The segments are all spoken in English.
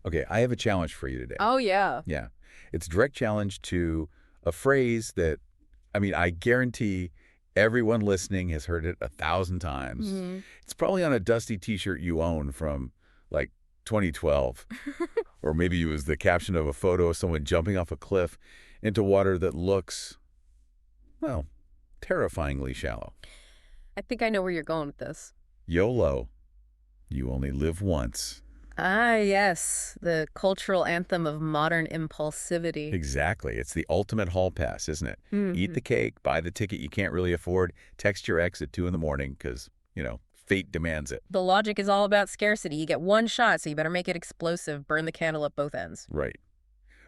Okay, I have a challenge for you today. Oh, yeah. Yeah. It's a direct challenge to a phrase that, I guarantee everyone listening has heard it 1,000 times. Hmm. It's probably on a dusty T-shirt you own from, like, 2012. Or maybe it was the caption of a photo of someone jumping off a cliff into water that looks, well, terrifyingly shallow. I think I know where you're going with this. YOLO. You only live once. Ah, yes. The cultural anthem of modern impulsivity. Exactly. It's the ultimate hall pass, isn't it? Eat Hmm. the cake, buy the ticket you can't really afford, text your ex at 2 in the morning because, fate demands it. The logic is all about scarcity. You get one shot, so you better make it explosive. Burn the candle at both ends. Right.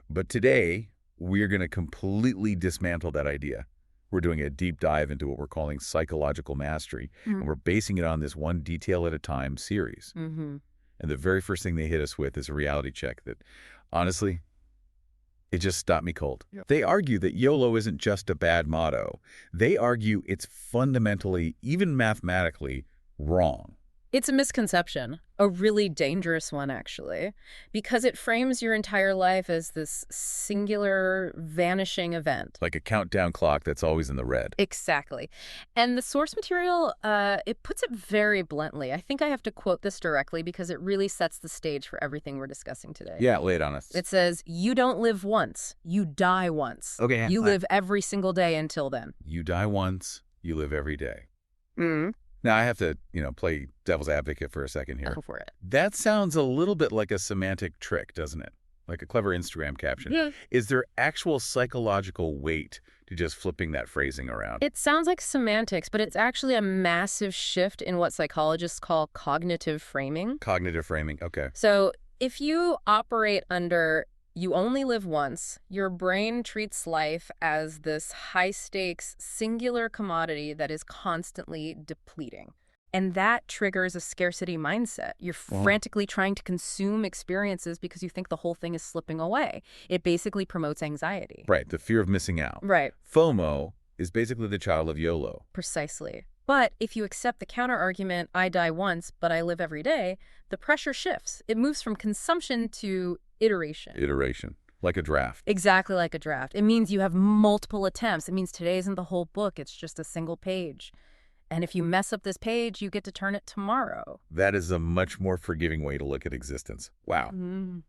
But today, we're going to completely dismantle that idea. We're doing a deep dive into what we're calling psychological mastery, and we're basing it on this one detail at a time series. Mm-hmm. And the very first thing they hit us with is a reality check that, honestly, it just stopped me cold. Yep. They argue that YOLO isn't just a bad motto. They argue it's fundamentally, even mathematically, wrong. It's a misconception, a really dangerous one, actually, because it frames your entire life as this singular, vanishing event. Like a countdown clock that's always in the red. Exactly. And the source material, it puts it very bluntly. I think I have to quote this directly because it really sets the stage for everything we're discussing today. Yeah, lay it on us. It says, you don't live once, you die once. Okay. You live every single day until then. You die once, you live every day. Mm. Now, I have to, play devil's advocate for a second here. Go for it. That sounds a little bit like a semantic trick, doesn't it? Like a clever Instagram caption. Yeah. Is there actual psychological weight to just flipping that phrasing around? It sounds like semantics, but it's actually a massive shift in what psychologists call cognitive framing. Cognitive framing, okay. So if you operate under you only live once, your brain treats life as this high-stakes, singular commodity that is constantly depleting. And that triggers a scarcity mindset. You're frantically trying to consume experiences because you think the whole thing is slipping away. It basically promotes anxiety. Right, the fear of missing out. Right. FOMO is basically the child of YOLO. Precisely. But if you accept the counter-argument, I die once, but I live every day, the pressure shifts. It moves from consumption to iteration. Iteration, like a draft. Exactly like a draft. It means you have multiple attempts. It means today isn't the whole book. It's just a single page. And if you mess up this page, you get to turn it tomorrow. That is a much more forgiving way to look at existence. Wow. Mm.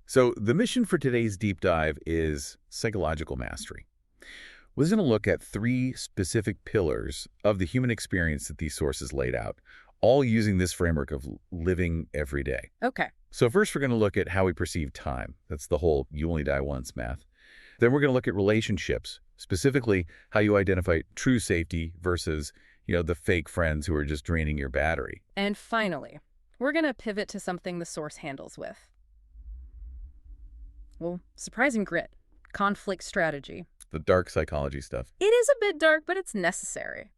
So the mission for today's deep dive is psychological mastery. We're going to look at 3 specific pillars of the human experience that these sources laid out, all using this framework of living every day. Okay. So first, we're going to look at how we perceive time. That's the whole you only die once math. Then we're going to look at relationships, specifically how you identify true safety versus, the fake friends who are just draining your battery. And finally, we're going to pivot to something the source handles with. Well, surprising grit, conflict strategy. The dark psychology stuff. It is a bit dark, but it's necessary.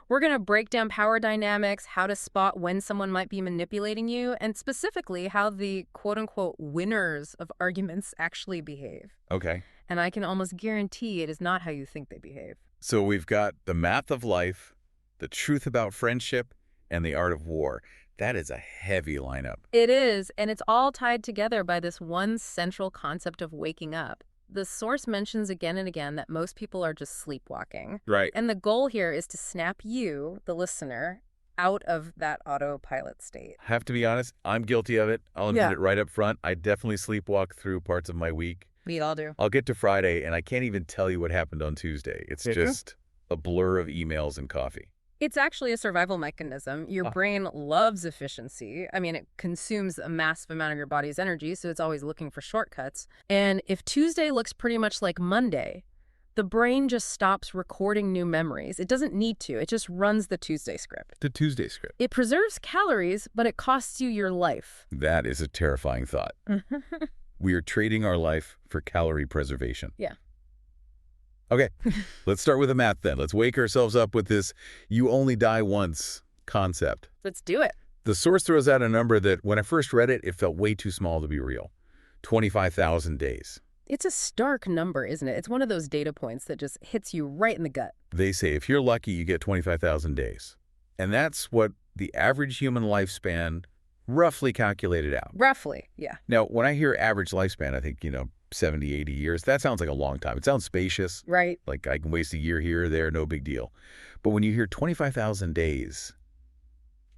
We're going to break down power dynamics, how to spot when someone might be manipulating you, and specifically how the quote-unquote winners of arguments actually behave. Okay. And I can almost guarantee it is not how you think they behave. So we've got the math of life, the truth about friendship, and the art of war. That is a heavy lineup. It is, and it's all tied together by this one central concept of waking up. The source mentions again and again that most people are just sleepwalking. Right. And the goal here is to snap you, the listener, out of that autopilot state. Have to be honest, I'm guilty of it. I'll admit it right up front. I definitely sleepwalk through parts of my week. We all do. I'll get to Friday, and I can't even tell you what happened on Tuesday. It's just a blur of emails and coffee. It's actually a survival mechanism. Your brain loves efficiency. I mean, it consumes a massive amount of your body's energy, so it's always looking for shortcuts. And if Tuesday looks pretty much like Monday, the brain just stops recording new memories. It doesn't need to. It just runs the Tuesday script. The Tuesday script. It preserves calories, but it costs you your life. That is a terrifying thought. We are trading our life for calorie preservation. Yeah. Okay, let's start with the math then. Let's wake ourselves up with this you only die once concept. Let's do it. The source throws out a number that, when I first read it, it felt way too small to be real. 25,000 days. It's a stark number, isn't it? It's one of those data points that just hits you right in the gut. They say if you're lucky, you get 25,000 days. And that's what the average human lifespan roughly calculated out. Roughly, yeah. Now, when I hear average lifespan, I think, 70, 80 years. That sounds like a long time. It sounds spacious. Right. Like I can waste a year here or there, no big deal. But when you hear 25,000 days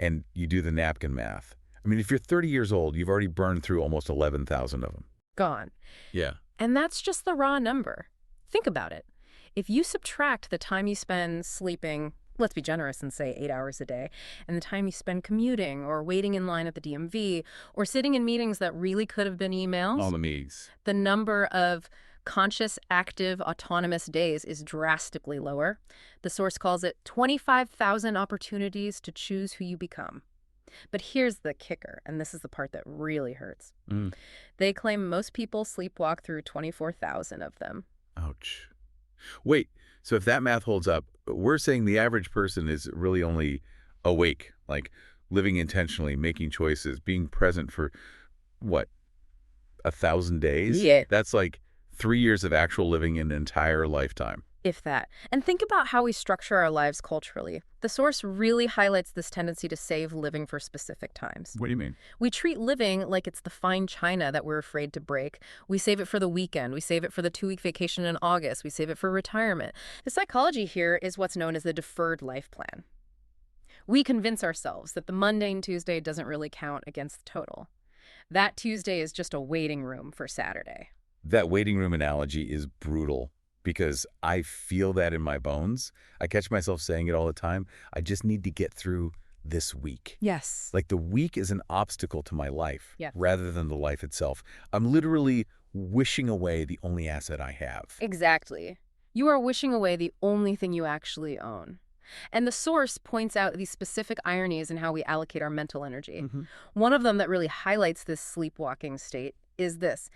and you do the napkin math, I mean, if you're 30 years old, you've already burned through almost 11,000 of them. Gone. Yeah. And that's just the raw number. Think about it. If you subtract the time you spend sleeping, let's be generous and say 8 hours a day, and the time you spend commuting or waiting in line at the DMV or sitting in meetings that really could have been emails, All the me's. the number of conscious, active, autonomous days is drastically lower. The source calls it 25,000 opportunities to choose who you become. But here's the kicker, and this is the part that really hurts. They claim most people sleepwalk through 24,000 of them. Ouch. Wait, so if that math holds up, we're saying the average person is really only awake, like living intentionally, making choices, being present for, what, 1,000 days? Yeah. That's like 3 years of actual living in an entire lifetime. If that. And think about how we structure our lives culturally. The source really highlights this tendency to save living for specific times. What do you mean? We treat living like it's the fine china that we're afraid to break. We save it for the weekend. We save it for the 2-week vacation in August. We save it for retirement. The psychology here is what's known as the deferred life plan. We convince ourselves that the mundane Tuesday doesn't really count against the total. That Tuesday is just a waiting room for Saturday. That waiting room analogy is brutal because I feel that in my bones. I catch myself saying it all the time. I just need to get through this week. Yes. Like the week is an obstacle to my life Yes. rather than the life itself. I'm literally wishing away the only asset I have. Exactly. You are wishing away the only thing you actually own. And the source points out these specific ironies in how we allocate our mental energy. One of them that really highlights this sleepwalking state is this.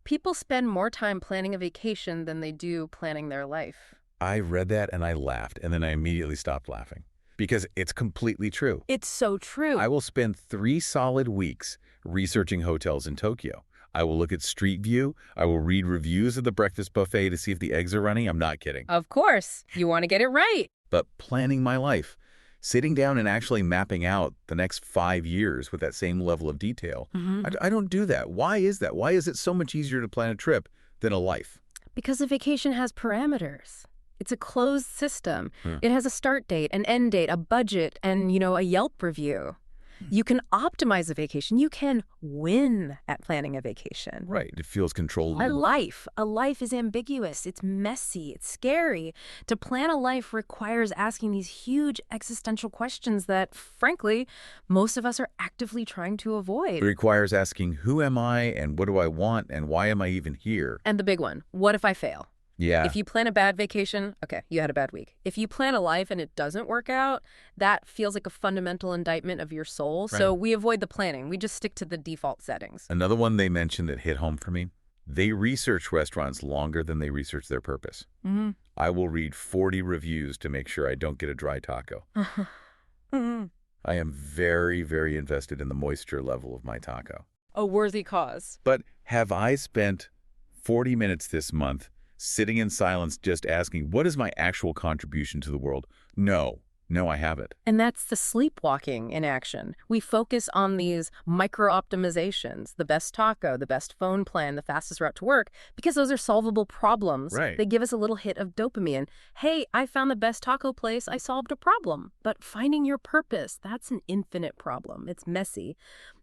People spend more time planning a vacation than they do planning their life. I read that and I laughed, and then I immediately stopped laughing because it's completely true. It's so true. I will spend 3 solid weeks researching hotels in Tokyo. I will look at Street View. I will read reviews of the breakfast buffet to see if the eggs are running. I'm not kidding. Of course. You want to get it right. But planning my life, sitting down and actually mapping out the next 5 years with that same level of detail, I don't do that. Why is that? Why is it so much easier to plan a trip than a life? Because a vacation has parameters. It's a closed system. It has a start date, an end date, a budget, and, a Yelp review. You can optimize a vacation. You can win at planning a vacation. Right. It feels controllable. A life is ambiguous. It's messy. It's scary. To plan a life requires asking these huge existential questions that, frankly, most of us are actively trying to It avoid. requires asking, who am I and what do I want and why am I even here? And the big one, what if I fail? Yeah. If you plan a bad vacation, okay, you had a bad week. If you plan a life and it doesn't work out, that feels like a fundamental indictment of your soul. So we avoid the planning. We just stick to the default settings. Another one they mentioned that hit home for me, they research restaurants longer than they research their purpose. I will read 40 reviews to make sure I don't get a dry taco. I am very, very invested in the moisture level of my taco. A worthy cause. But have I spent 40 minutes this month sitting in silence just asking, what is my actual contribution to the world? No, I haven't. And that's the sleepwalking in action. We focus on these micro-optimizations, the best taco, the best phone plan, the fastest route to work, because those are solvable problems. Right. They give us a little hit of dopamine. Hey, I found the best taco place. I solved a problem. But finding your purpose, that's an infinite problem. It's messy.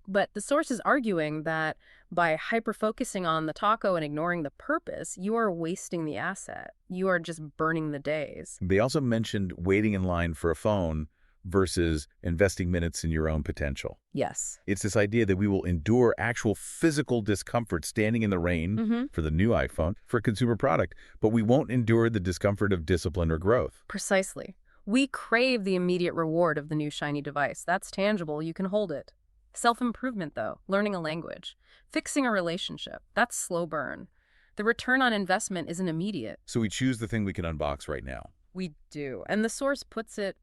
But the source is arguing that by hyper-focusing on the taco and ignoring the purpose, you are wasting the asset. You are just burning the days. They also mentioned waiting in line for a phone versus investing minutes in your own potential. Yes. It's this idea that we will endure actual physical discomfort standing in the rain for the new iPhone, for a consumer product, but we won't endure the discomfort of discipline or growth. Precisely. We crave the immediate reward of the new shiny device. That's tangible. You can hold it. Self-improvement, though, learning a language, fixing a relationship, that's slow burn. The return on investment isn't immediate. So we choose the thing we can unbox right now. We do. And the source puts it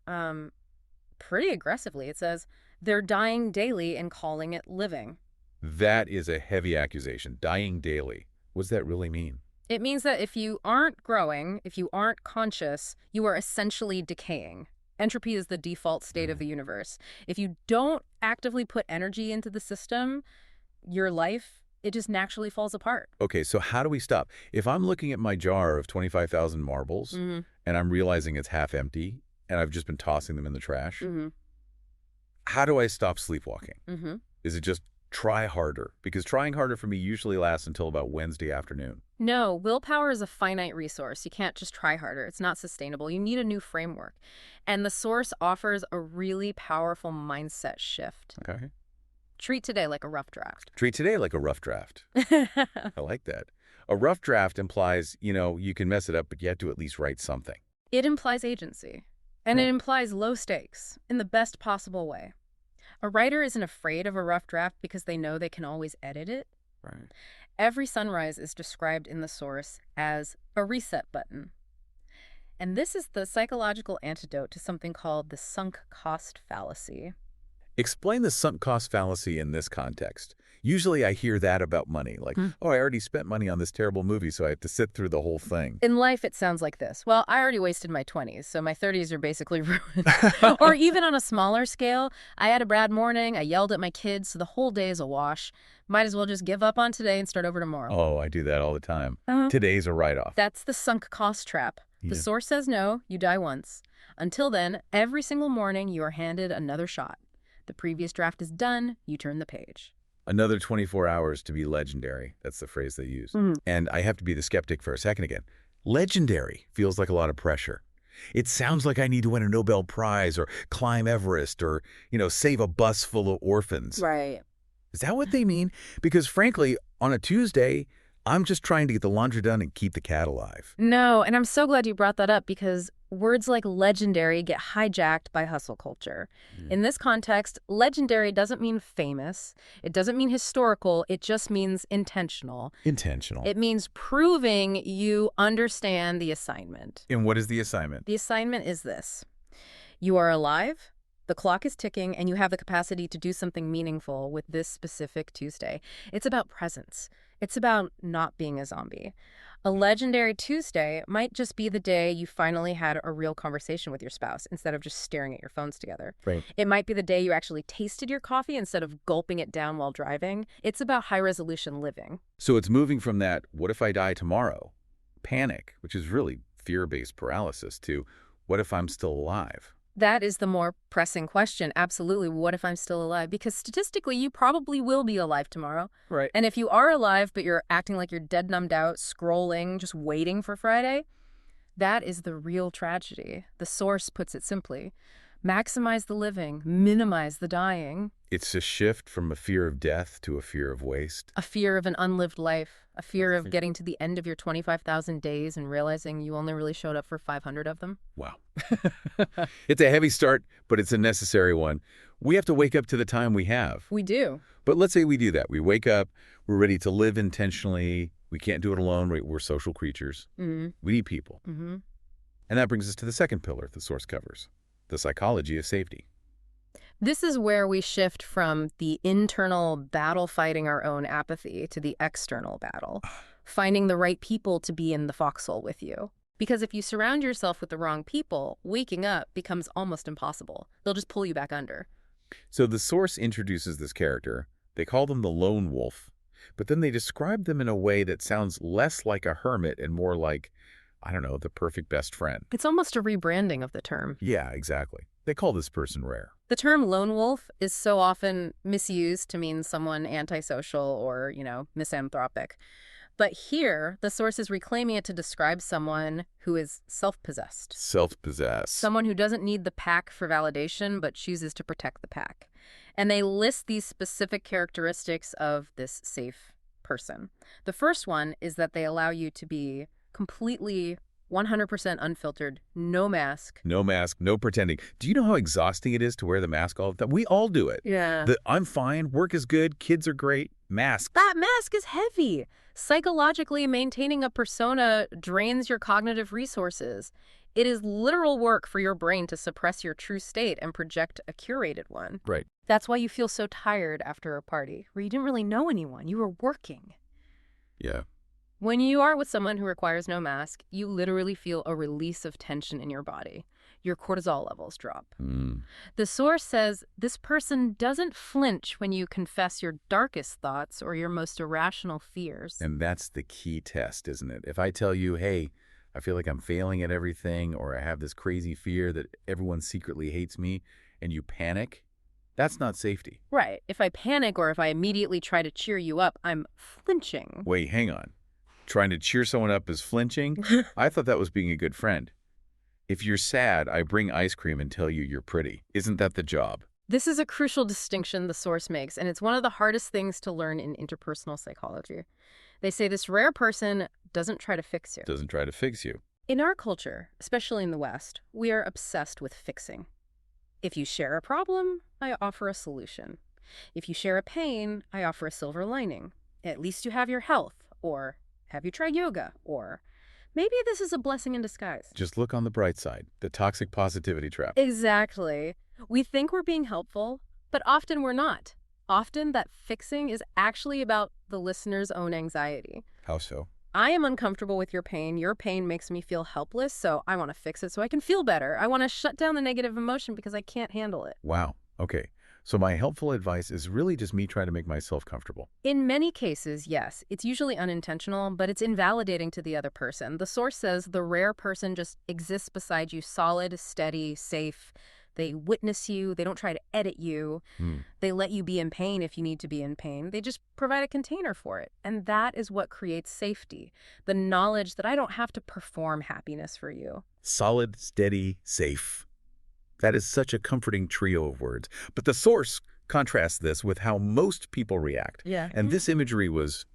pretty aggressively. It says, they're dying daily and calling it living. That is a heavy accusation. Dying daily. What does that really mean? It means that if you aren't growing, if you aren't conscious, you are essentially decaying. Entropy is the default state of the universe. If you don't actively put energy into the system, your life, it just naturally falls apart. Okay, so how do we stop? If I'm looking at my jar of 25,000 marbles and I'm realizing it's half empty and I've just been tossing them in the trash, how do I stop sleepwalking? Is it just try harder? Because trying harder for me usually lasts until about Wednesday afternoon. No, willpower is a finite resource. You can't just try harder. It's not sustainable. You need a new framework. And the Source offers a really powerful mindset shift. Okay. Treat today like a rough draft. Treat today like a rough draft. I like that. A rough draft implies, you can mess it up, but you have to at least write something. It implies agency. And it implies low stakes in the best possible way. A writer isn't afraid of a rough draft because they know they can always edit it. Right. Every sunrise is described in the Source as a reset button. And this is the psychological antidote to something called the sunk cost fallacy. Explain the sunk cost fallacy in this context. Usually I hear that about money, like, oh, I already spent money on this terrible movie, so I have to sit through the whole thing. In life, it sounds like this. Well, I already wasted my 20s, so my 30s are basically ruined. Or even on a smaller scale, I had a bad morning, I yelled at my kids, so the whole day is a wash. Might as well just give up on today and start over tomorrow. Oh, I do that all the time. Today's a write-off. That's the sunk cost trap. The Source says no, you die once. Until then, every single morning, you are handed another shot. The previous draft is done, you turn the page. Another 24 hours to be legendary. That's the phrase they use. And I have to be the skeptic for a second again. Legendary feels like a lot of pressure. It sounds like I need to win a Nobel Prize or climb Everest or, save a bus full of orphans. Right. Is that what they mean? Because frankly, on a Tuesday, I'm just trying to get the laundry done and keep the cat alive. No, and I'm so glad you brought that up because words like legendary get hijacked by hustle culture. In this context, legendary doesn't mean famous. It doesn't mean historical. It just means intentional. Intentional. It means proving you understand the assignment. And what is the assignment? The assignment is this. You are alive, the clock is ticking, and you have the capacity to do something meaningful with this specific Tuesday. It's about presence. It's about not being a zombie. A legendary Tuesday might just be the day you finally had a real conversation with your spouse instead of just staring at your phones together. Right. It might be the day you actually tasted your coffee instead of gulping it down while driving. It's about high-resolution living. So it's moving from that, what if I die tomorrow, panic, which is really fear-based paralysis, to what if I'm still alive? That is the more pressing question. Absolutely. What if I'm still alive? Because statistically, you probably will be alive tomorrow. Right. And if you are alive, but you're acting like you're dead numbed out, scrolling, just waiting for Friday, that is the real tragedy. The Source puts it simply. Maximize the living, minimize the dying. It's a shift from a fear of death to a fear of waste. A fear of an unlived life. A fear of getting to the end of your 25,000 days and realizing you only really showed up for 500 of them. Wow. It's a heavy start, but it's a necessary one. We have to wake up to the time we have. We do. But let's say we do that. We wake up, we're ready to live intentionally. We can't do it alone. We're social creatures. We need people. And that brings us to the second pillar the Source covers, the psychology of safety. This is where we shift from the internal battle fighting our own apathy to the external battle, finding the right people to be in the foxhole with you. Because if you surround yourself with the wrong people, waking up becomes almost impossible. They'll just pull you back under. So the Source introduces this character. They call them the lone wolf, but then they describe them in a way that sounds less like a hermit and more like, I don't know, the perfect best friend. It's almost a rebranding of the term. Yeah, exactly. They call this person rare. The term lone wolf is so often misused to mean someone antisocial or, misanthropic. But here, the Source is reclaiming it to describe someone who is self-possessed. Self-possessed. Someone who doesn't need the pack for validation, but chooses to protect the pack. And they list these specific characteristics of this safe person. The first one is that they allow you to be completely 100% unfiltered, no mask. No mask, no pretending. Do you know how exhausting it is to wear the mask all the time? We all do it. Yeah. I'm fine, work is good, kids are great, mask. That mask is heavy. Psychologically, maintaining a persona drains your cognitive resources. It is literal work for your brain to suppress your true state and project a curated one. Right. That's why you feel so tired after a party, where you didn't really know anyone. You were working. Yeah. When you are with someone who requires no mask, you literally feel a release of tension in your body. your cortisol levels drop. Hmm. The source says this person doesn't flinch when you confess your darkest thoughts or your most irrational fears. And that's the key test, isn't it? If I tell you, hey, I feel like I'm failing at everything, or I have this crazy fear that everyone secretly hates me, and you panic, that's not safety. Right. If I panic or if I immediately try to cheer you up, I'm flinching. Wait, hang on. Trying to cheer someone up is flinching? I thought that was being a good friend. If you're sad, I bring ice cream and tell you you're pretty. Isn't that the job? This is a crucial distinction the source makes, and it's one of the hardest things to learn in interpersonal psychology. They say this rare person doesn't try to fix you. Doesn't try to fix you. In our culture, especially in the West, we are obsessed with fixing. If you share a problem, I offer a solution. If you share a pain, I offer a silver lining. At least you have your health, or have you tried yoga, or maybe this is a blessing in disguise. Just look on the bright side, the toxic positivity trap. Exactly. We think we're being helpful, but often we're not. Often that fixing is actually about the listener's own anxiety. How so? I am uncomfortable with your pain makes me feel helpless, so I want to fix it so I can feel better. I want to shut down the negative emotion because I can't handle it. Wow. Okay. So my helpful advice is really just me trying to make myself comfortable. In many cases, yes. It's usually unintentional, but it's invalidating to the other person. The source says the rare person just exists beside you, solid, steady, safe. They witness you. They don't try to edit you. They let you be in pain if you need to be in pain. They just provide a container for it. And that is what creates safety. The knowledge that I don't have to perform happiness for you. Solid, steady, safe. That is such a comforting trio of words. But the source contrasts this with how most people react. Yeah. And this imagery was,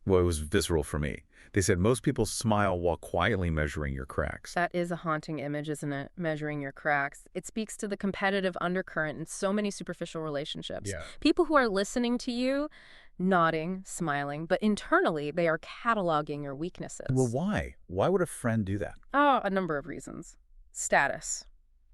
well, it was visceral for me. They said most people smile while quietly measuring your cracks. That is a haunting image, isn't it? Measuring your cracks. It speaks to the competitive undercurrent in so many superficial relationships. Yeah. People who are listening to you, nodding, smiling, but internally they are cataloging your weaknesses. Well, why? Why would a friend do that? Oh, a number of reasons. Status.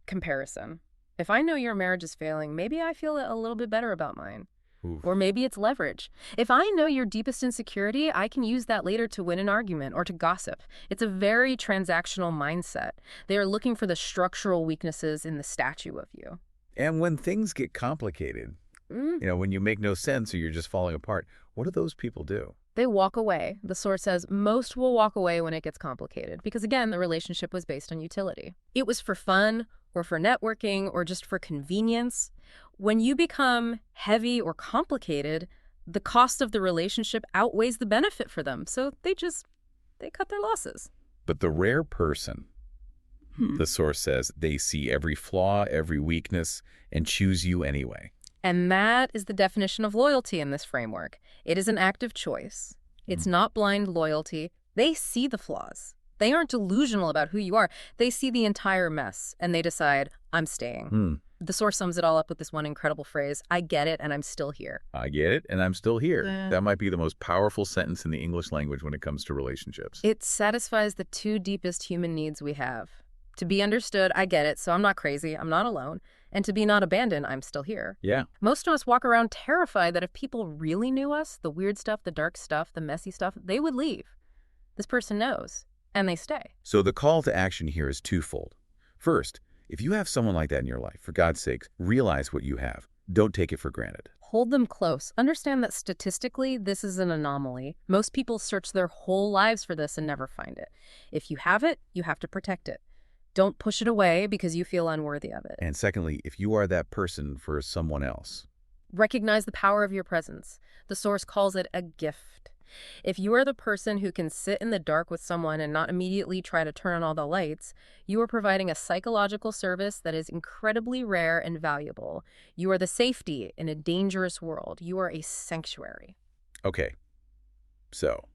Comparison. If I know your marriage is failing, maybe I feel a little bit better about mine. Oof. Or maybe it's leverage. If I know your deepest insecurity, I can use that later to win an argument or to gossip. It's a very transactional mindset. They are looking for the structural weaknesses in the statue of you. And when things get complicated, when you make no sense or you're just falling apart, what do those people do? They walk away. The source says most will walk away when it gets complicated because, again, the relationship was based on utility. It was for fun or for networking or just for convenience. When you become heavy or complicated, the cost of the relationship outweighs the benefit for them. So they cut their losses. But the rare person, the source says, they see every flaw, every weakness, and choose you anyway. And that is the definition of loyalty in this framework. It is an active choice. It's not blind loyalty. They see the flaws. They aren't delusional about who you are. They see the entire mess, and they decide, I'm staying. The source sums it all up with this one incredible phrase, I get it, and I'm still here. I get it, and I'm still here. That might be the most powerful sentence in the English language when it comes to relationships. It satisfies the two deepest human needs we have. To be understood, I get it, so I'm not crazy, I'm not alone. And to be not abandoned, I'm still here. Yeah. Most of us walk around terrified that if people really knew us, the weird stuff, the dark stuff, the messy stuff, they would leave. This person knows, and they stay. So the call to action here is twofold. First, if you have someone like that in your life, for God's sake, realize what you have. Don't take it for granted. Hold them close. Understand that statistically, this is an anomaly. Most people search their whole lives for this and never find it. If you have it, you have to protect it. Don't push it away because you feel unworthy of it. And secondly, if you are that person for someone else, recognize the power of your presence. The source calls it a gift. If you are the person who can sit in the dark with someone and not immediately try to turn on all the lights, you are providing a psychological service that is incredibly rare and valuable. You are the safety in a dangerous world. You are a sanctuary. Okay, so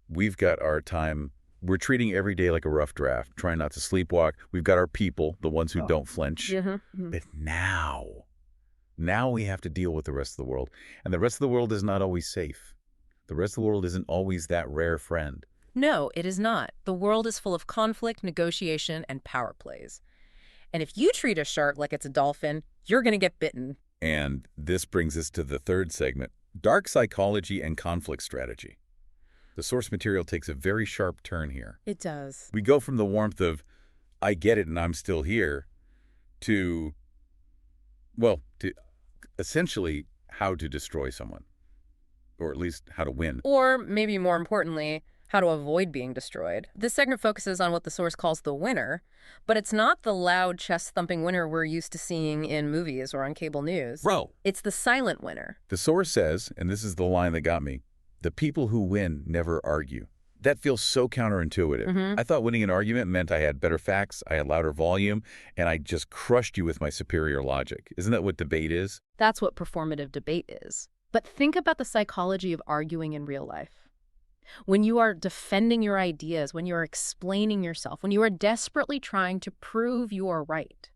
we've got our time. We're treating every day like a rough draft, trying not to sleepwalk. We've got our people, the ones who don't flinch. But now we have to deal with the rest of the world. And the rest of the world is not always safe. The rest of the world isn't always that rare friend. No, it is not. The world is full of conflict, negotiation, and power plays. And if you treat a shark like it's a dolphin, you're going to get bitten. And this brings us to the third segment, dark psychology and conflict strategy. The source material takes a very sharp turn here. It does. We go from the warmth of, I get it and I'm still here, to, well, to essentially how to destroy someone, or at least how to win. Or maybe more importantly, how to avoid being destroyed. This segment focuses on what the source calls the winner, but it's not the loud chest-thumping winner we're used to seeing in movies or on cable news. Bro. It's the silent winner. The source says, and this is the line that got me, the people who win never argue. That feels so counterintuitive. I thought winning an argument meant I had better facts, I had louder volume, and I just crushed you with my superior logic. Isn't that what debate is? That's what performative debate is. But think about the psychology of arguing in real life. When you are defending your ideas, when you are explaining yourself, when you are desperately trying to prove you are right,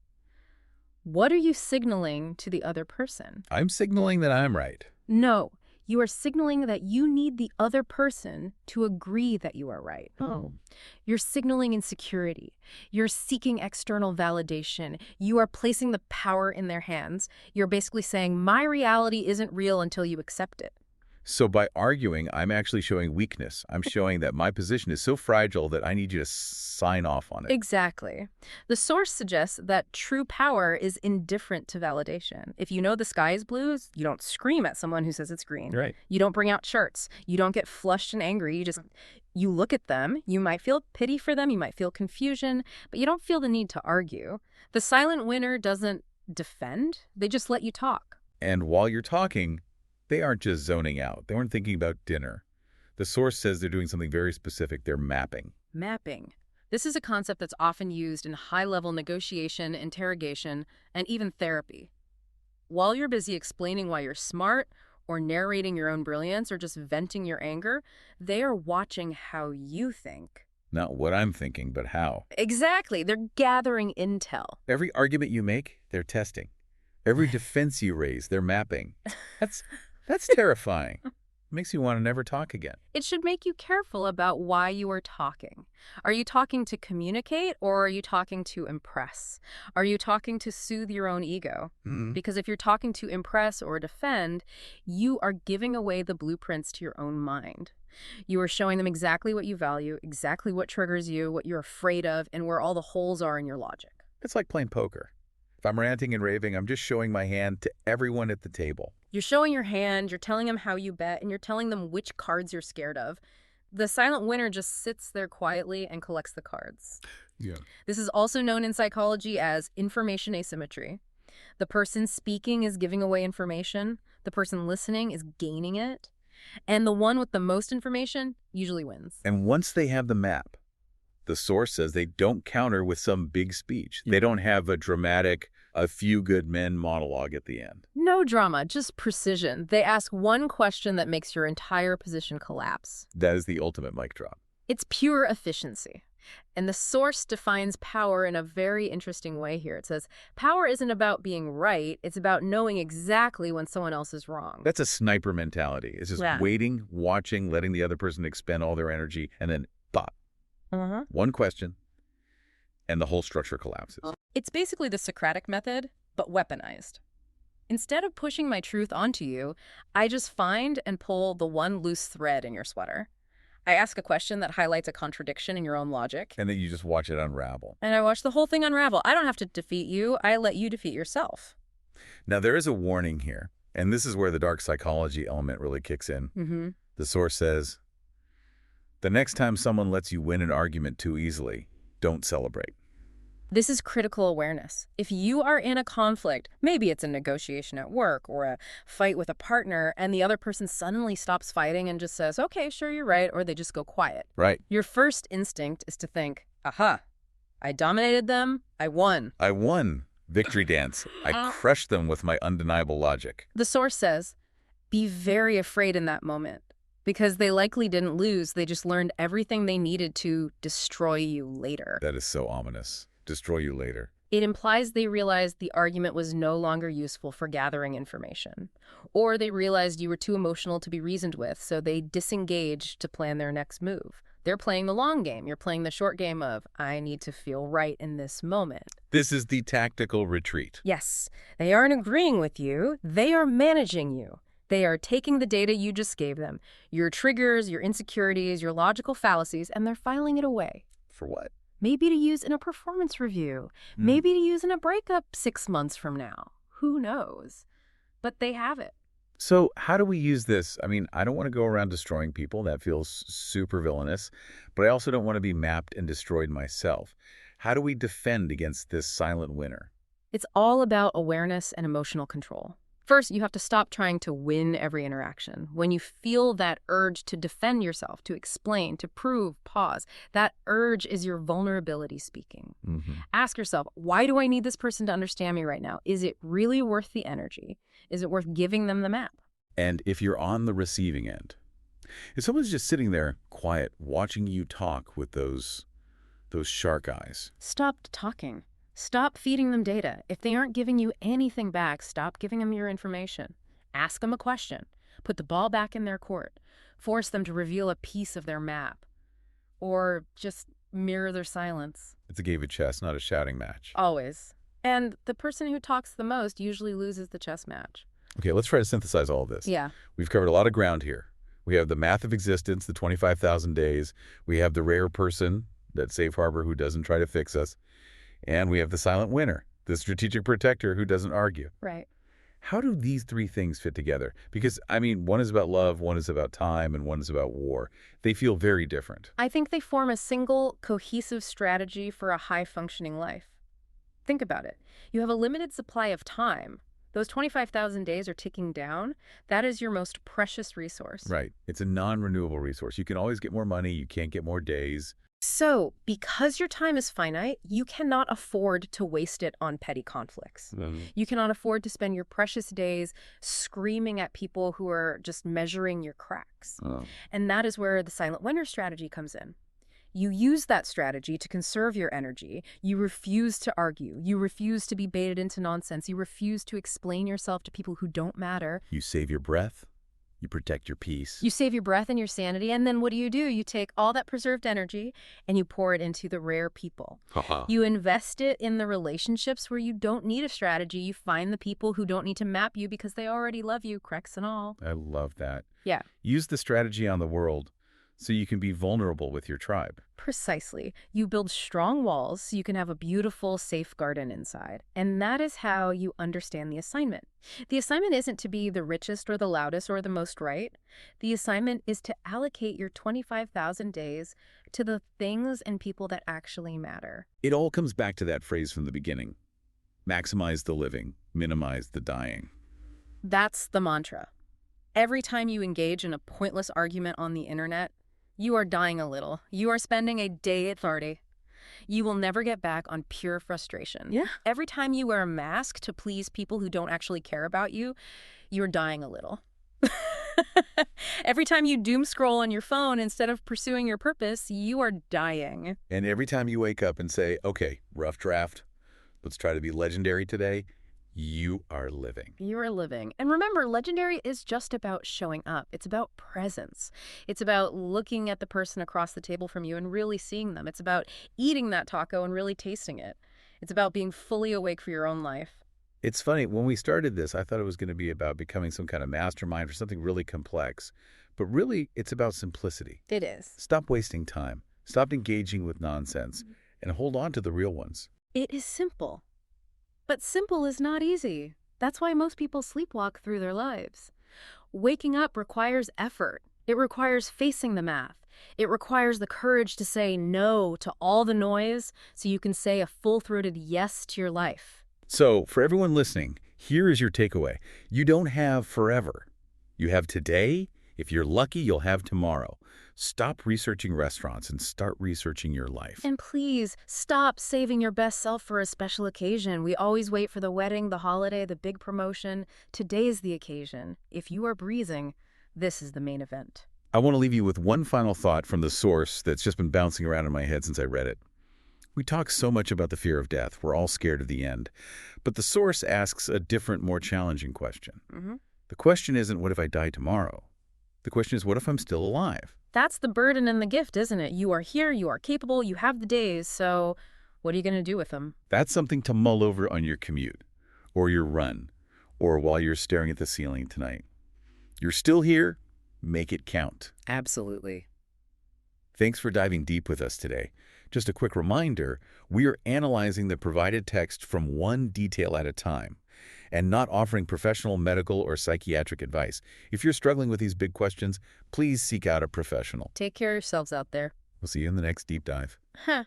what are you signaling to the other person? I'm signaling that I'm right. No, you are signaling that you need the other person to agree that you are right. Oh. You're signaling insecurity. You're seeking external validation. You are placing the power in their hands. You're basically saying, my reality isn't real until you accept it. So by arguing, I'm actually showing weakness. I'm showing that my position is so fragile that I need you to sign off on it. Exactly. The source suggests that true power is indifferent to validation. If you know the sky is blue, you don't scream at someone who says it's green. Right. You don't bring out charts. You don't get flushed and angry. You look at them. You might feel pity for them. You might feel confusion, but you don't feel the need to argue. The silent winner doesn't defend. They just let you talk. And while you're talking, they aren't just zoning out. They weren't thinking about dinner. The source says they're doing something very specific. They're mapping. Mapping. This is a concept that's often used in high-level negotiation, interrogation, and even therapy. While you're busy explaining why you're smart, or narrating your own brilliance, or just venting your anger, they are watching how you think. Not what I'm thinking, but how. Exactly. They're gathering intel. Every argument you make, they're testing. Every defense you raise, they're mapping. That's terrifying. Makes you want to never talk again. It should make you careful about why you are talking. Are you talking to communicate, or are you talking to impress? Are you talking to soothe your own ego? Because if you're talking to impress or defend, you are giving away the blueprints to your own mind. You are showing them exactly what you value, exactly what triggers you, what you're afraid of, and where all the holes are in your logic. It's like playing poker. If I'm ranting and raving, I'm just showing my hand to everyone at the table. You're showing your hand, you're telling them how you bet, and you're telling them which cards you're scared of. The silent winner just sits there quietly and collects the cards. Yeah. This is also known in psychology as information asymmetry. The person speaking is giving away information. The person listening is gaining it. And the one with the most information usually wins. And once they have the map, the source says they don't counter with some big speech. They don't have a dramatic, a few good men monologue at the end. No drama, just precision. They ask one question that makes your entire position collapse. That is the ultimate mic drop. It's pure efficiency. And the source defines power in a very interesting way here. It says, power isn't about being right. It's about knowing exactly when someone else is wrong. That's a sniper mentality. It's just waiting, watching, letting the other person expend all their energy, and then thought. One question, and the whole structure collapses. It's basically the Socratic method, but weaponized. Instead of pushing my truth onto you, I just find and pull the one loose thread in your sweater. I ask a question that highlights a contradiction in your own logic. And then you just watch it unravel. And I watch the whole thing unravel. I don't have to defeat you. I let you defeat yourself. Now, there is a warning here, and this is where the dark psychology element really kicks in. The source says, the next time someone lets you win an argument too easily, don't celebrate. This is critical awareness. If you are in a conflict, maybe it's a negotiation at work or a fight with a partner, and the other person suddenly stops fighting and just says, okay, sure, you're right, or they just go quiet. Right. Your first instinct is to think, aha, I dominated them, I won. I won. Victory dance. I crushed them with my undeniable logic. The source says, be very afraid in that moment. Because they likely didn't lose, they just learned everything they needed to destroy you later. That is so ominous. Destroy you later. It implies they realized the argument was no longer useful for gathering information. Or they realized you were too emotional to be reasoned with, so they disengaged to plan their next move. They're playing the long game. You're playing the short game of, I need to feel right in this moment. This is the tactical retreat. Yes. They aren't agreeing with you. They are managing you. They are taking the data you just gave them, your triggers, your insecurities, your logical fallacies, and they're filing it away. For what? maybe to use in a performance review, maybe to use in a breakup 6 months from now. Who knows? But they have it. So how do we use this? I mean, I don't want to go around destroying people. That feels super villainous. But I also don't want to be mapped and destroyed myself. How do we defend against this silent winner? It's all about awareness and emotional control. First, you have to stop trying to win every interaction. When you feel that urge to defend yourself, to explain, to prove, pause, that urge is your vulnerability speaking. Ask yourself, why do I need this person to understand me right now? Is it really worth the energy? Is it worth giving them the map? And if you're on the receiving end, if someone's just sitting there quiet, watching you talk with those shark eyes. Stop talking. Stop feeding them data. If they aren't giving you anything back, stop giving them your information. Ask them a question. Put the ball back in their court. Force them to reveal a piece of their map. Or just mirror their silence. It's a game of chess, not a shouting match. Always. And the person who talks the most usually loses the chess match. Okay, let's try to synthesize all of this. Yeah. We've covered a lot of ground here. We have the math of existence, the 25,000 days. We have the rare person, that safe harbor who doesn't try to fix us. And we have the silent winner, the strategic protector who doesn't argue. Right. How do these three things fit together? Because, I mean, one is about love, one is about time, and one is about war. They feel very different. I think they form a single, cohesive strategy for a high-functioning life. Think about it. You have a limited supply of time. Those 25,000 days are ticking down. That is your most precious resource. Right. It's a non-renewable resource. You can always get more money. You can't get more days. So, because your time is finite, you cannot afford to waste it on petty conflicts. You cannot afford to spend your precious days screaming at people who are just measuring your cracks. And that is where the silent winner strategy comes in. You use that strategy to conserve your energy. You refuse to argue. You refuse to be baited into nonsense. You refuse to explain yourself to people who don't matter. You save your breath. You protect your peace. You save your breath and your sanity, and then what do? You take all that preserved energy and you pour it into the rare people. You invest it in the relationships where you don't need a strategy. You find the people who don't need to map you because they already love you, cracks and all. I love that. Yeah. Use the strategy on the world so you can be vulnerable with your tribe. Precisely. You build strong walls so you can have a beautiful, safe garden inside. And that is how you understand the assignment. The assignment isn't to be the richest or the loudest or the most right. The assignment is to allocate your 25,000 days to the things and people that actually matter. It all comes back to that phrase from the beginning. Maximize the living, minimize the dying. That's the mantra. Every time you engage in a pointless argument on the internet, you are dying a little. You are spending a day at 30. You will never get back on pure frustration. Yeah. Every time you wear a mask to please people who don't actually care about you, you're dying a little. Every time you doom scroll on your phone instead of pursuing your purpose, you are dying. And every time you wake up and say, okay, rough draft, let's try to be legendary today, you are living. You are living. And remember, legendary is just about showing up. It's about presence. It's about looking at the person across the table from you and really seeing them. It's about eating that taco and really tasting it. It's about being fully awake for your own life. It's funny, when we started this, I thought it was going to be about becoming some kind of mastermind or something really complex. But really, it's about simplicity. It is. Stop wasting time. Stop engaging with nonsense. And hold on to the real ones. It is simple. But simple is not easy. That's why most people sleepwalk through their lives. Waking up requires effort. It requires facing the math. It requires the courage to say no to all the noise so you can say a full-throated yes to your life. So, for everyone listening, here is your takeaway. You don't have forever. You have today. If you're lucky, you'll have tomorrow. Stop researching restaurants and start researching your life. And please, stop saving your best self for a special occasion. We always wait for the wedding, the holiday, the big promotion. Today's the occasion. If you are breathing, this is the main event. I want to leave you with one final thought from the source that's just been bouncing around in my head since I read it. We talk so much about the fear of death. We're all scared of the end. But the source asks a different, more challenging question. The question isn't, what if I die tomorrow? The question is, what if I'm still alive? That's the burden and the gift, isn't it? You are here, you are capable, you have the days, so what are you going to do with them? That's something to mull over on your commute, or your run, or while you're staring at the ceiling tonight. You're still here, make it count. Absolutely. Thanks for diving deep with us today. Just a quick reminder, we are analyzing the provided text from one detail at a time and not offering professional medical or psychiatric advice. If you're struggling with these big questions, please seek out a professional. Take care of yourselves out there. We'll see you in the next deep dive. Huh.